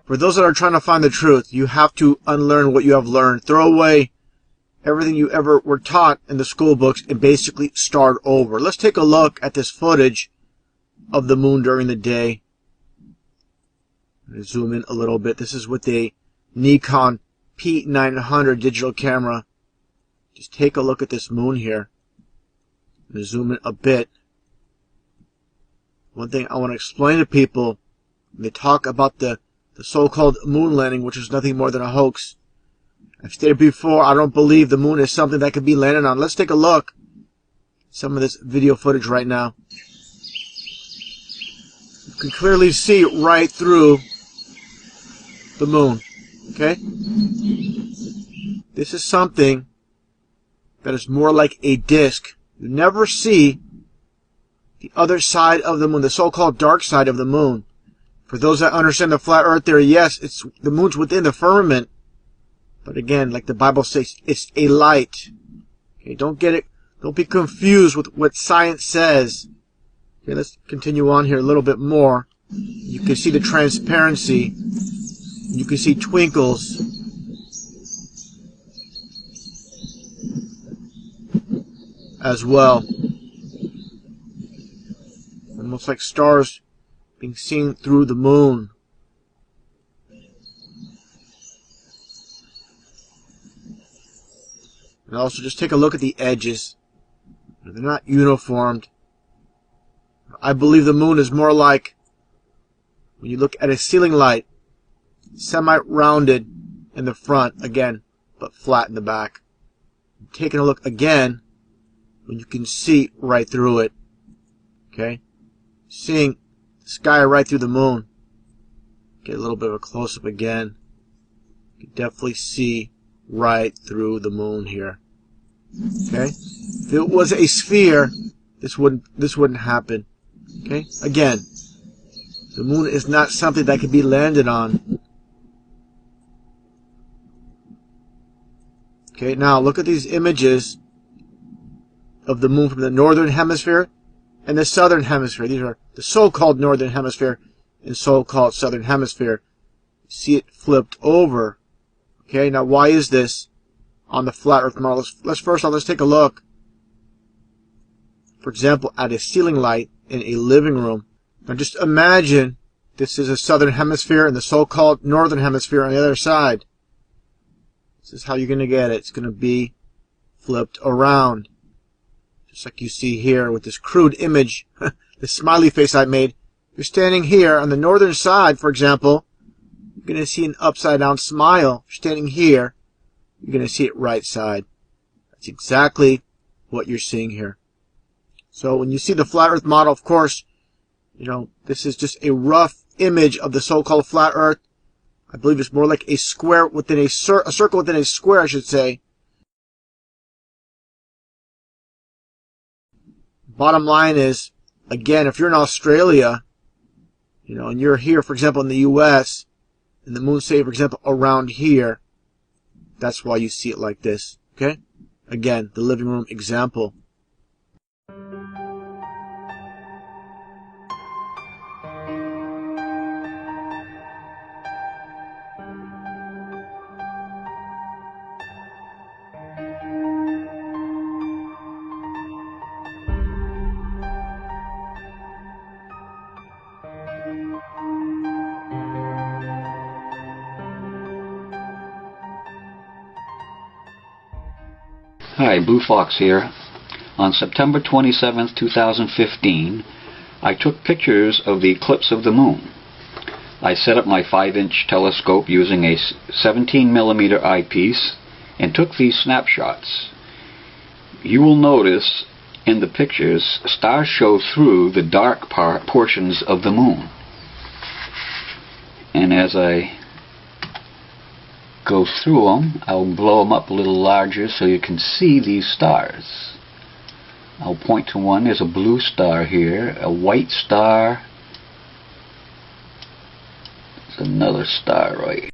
For those that are trying to find the truth, you have to unlearn what you have learned. Throw away everything you ever were taught in the school books and basically start over. Let's take a look at this footage of the moon during the day. Zoom in a little bit. This is with a Nikon P900 digital camera. Just take a look at this moon here. I'm going to zoom in a bit. One thing I want to explain to people, when they talk about the so-called moon landing, which is nothing more than a hoax. I've stated before, I don't believe the moon is something that could be landed on. Let's take a look at some of this video footage right now. You can clearly see right through the moon. Okay? This is something that is more like a disk. You never see the other side of the moon, the so-called dark side of the moon. For those that understand the flat earth theory, yes, it's the moon's within the firmament. But again, like the Bible says, it's a light. Okay, don't get it. Don't be confused with what science says. Okay, let's continue on here a little bit more. You can see the transparency. You can see twinkles. As well. Almost like stars being seen through the moon. And also just take a look at the edges. They're not uniformed. I believe the moon is more like, when you look at a ceiling light, semi-rounded in the front, again, but flat in the back. Taking a look again, when you can see right through it. Okay? Seeing the sky right through the moon. Get a little bit of a close-up again. You can definitely see right through the moon here. Okay? If it was a sphere, this wouldn't happen. Okay? Again, the moon is not something that can be landed on. Okay, now look at these images of the moon from the northern hemisphere and the southern hemisphere. These are the so-called northern hemisphere and so-called southern hemisphere. See it flipped over. Okay, now why is this on the flat earth model? Let's take a look, for example, at a ceiling light in a living room. Now just imagine this is a southern hemisphere and the so-called northern hemisphere on the other side. This is how you're going to get it. It's going to be flipped around. Just like you see here with this crude image, the smiley face I made. You're standing here on the northern side, for example. You're going to see an upside down smile. If you're standing here, you're going to see it right side. That's exactly what you're seeing here. So when you see the flat earth model, of course, you know, this is just a rough image of the so-called flat earth. I believe it's more like a square within a circle within a square, I should say. Bottom line is, again, if you're in Australia, you know, and you're here, for example, in the U.S., and the moon, say, for example, around here, that's why you see it like this. Okay? Again, the living room example. Hi, Blue Fox here. On September 27th, 2015, I took pictures of the eclipse of the moon. I set up my 5-inch telescope using a 17mm eyepiece and took these snapshots. You will notice in the pictures, stars show through the dark portions of the moon. And as I go through them, I'll blow them up a little larger so you can see these stars. I'll point to one. There's a blue star here, a white star. There's another star right here.